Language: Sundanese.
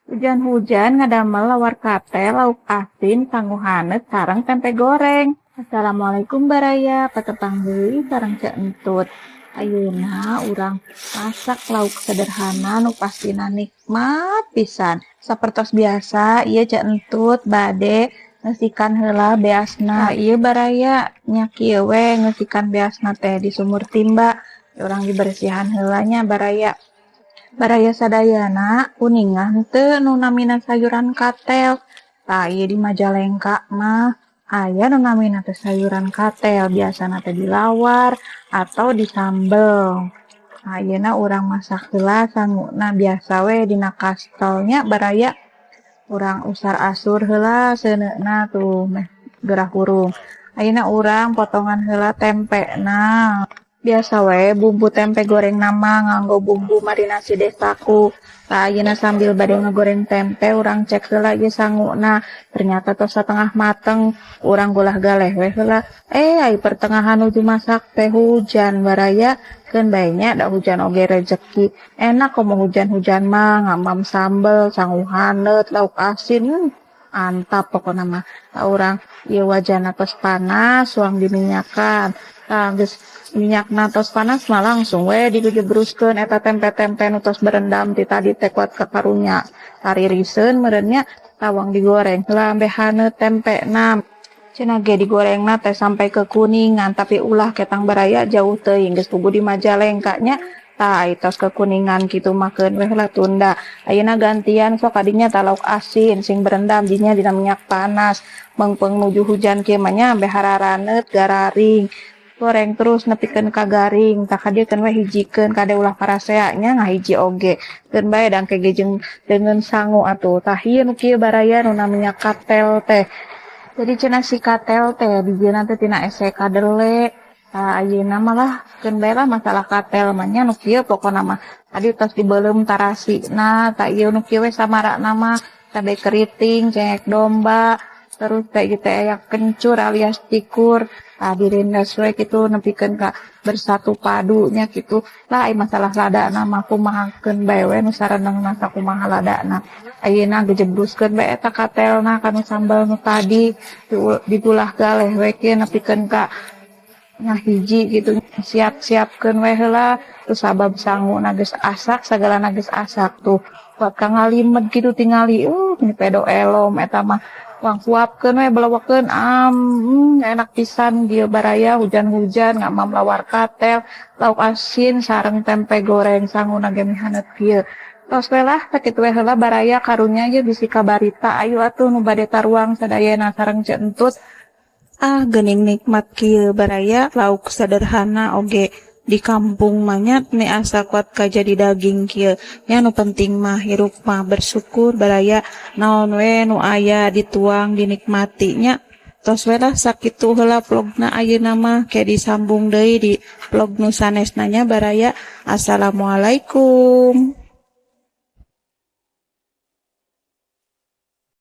Hujan-hujan ngadamel lawar kate lauk asin kanggo haneut sareng tempe goreng. Assalamualaikum baraya, patepang deui sareng Cek Entut. Ayeuna urang masak lauk sederhana nu pastina nikmat pisan. Sapertos biasa, ieu Cek Entut bade ngesikan heula beasna. Ieu baraya nya kieu we ngesikan beasna teh di sumur timba. Urang dibersihan heula nya baraya. Baraya sadayana kuningan teu nu namina sayuran katel. Tah ieu di Majalengka mah aya nu namina teh sayuran katel, biasana teh dilawar atau disambel. Ayeuna urang masak heula sanguna biasa we dina kastelnya baraya urang usar asur heula seuneuna tuh meh gerah hurung. Ayeuna urang potongan heula tempena. Biasa we bumbu tempe goreng nama nganggo bumbu marinasi desaku. Tah ayeuna sambil bade ngagoreng tempe urang cek heula ieu sanguna. Ternyata tos satengah mateng, urang golah galeh we heula. Ai pertengahan nuju masak teh hujan baraya. Keun bae nya da hujan oge rejeki. Enak komo hujan-hujan mah ngamam sambel, sangu haneut, lauk asin. Antap pokona mah. Tah urang ieu wajana tos panas, suang diminyakan. Tah geus minyakna tos panas mah langsung we digejebruskeun eta tempe-tempe nu tos berendam ti tadi teh kuat kakarunya. Taririseun meureun nya tawang digoreng heula ambe haneut tempena. Cenah ge digorengna teh sampai kekuningan tapi ulah ketang baraya jauh teuing geus puguh di Majalengka nya. Tah ai tos kekuningan kitu mah keun we heula tunda. Ayeuna gantian sok kadinya tah lauk asin sing berendam dinya dina minyak panas. Meungpeung nuju hujan kieu mah nya ambe hararaneut gararing. Goreng terus nepikeun ka garing. Tah kadieun we hijikeun kade ulah parasea nya ngahiji oge. Keun bae dangke ge jeung deungeun sangu atuh. Tah ieu nu kieu baraya nu namanya katel teh. Jadi cenah si katel teh dijieuna teh tina ese kadele. Tah ayeuna mah lah keun bae lah masalah katel mah nya nu kieu pokona mah. Tadi tos dibeuleum tarasina, tah ieu nu kieu we samarana mah cabe keriting, cengek domba, terus teh ieu teh aya kencur alias tikur. Tah dirindas we kitu nepikeun ka bersatu padunya kitu. Lah ai masalah ladana mah kumaha keun bae we nu sareneungna sakumaha ladana. Ayeuna gejebruskeun bae eta katelna kanu sambal nu tadi digulah galeh we kieu nepikeun ka ngahiji gitu. Siap-siapkeun we heula terus sabab sanguna geus asak sagalana geus asak tuh. Kuat ka ngalimet kitu tingali ini pedo elom eta mah. Wang suapkeun we belewekeun enak pisan dieu baraya hujan-hujan ngamam lawar katel, lauk asin sareng tempe goreng sanguna ge mihaneut kieu. Tos we lah sakitu we heula baraya karunya ge bisi kabarita ayu atuh nu bade taruang sadayana sareng Cek Entut. Geuning nikmat kieu baraya lauk sederhana oge di kampung mah nya ne asa kuat ka jadi daging kieu. Nya nu penting mah hirup mah bersyukur baraya naon we nu aya dituang dinikmati nya. Tos we lah sakitu heula vlogna ayeuna mah ke disambung deui di vlog nu sanesna nya baraya. Assalamualaikum.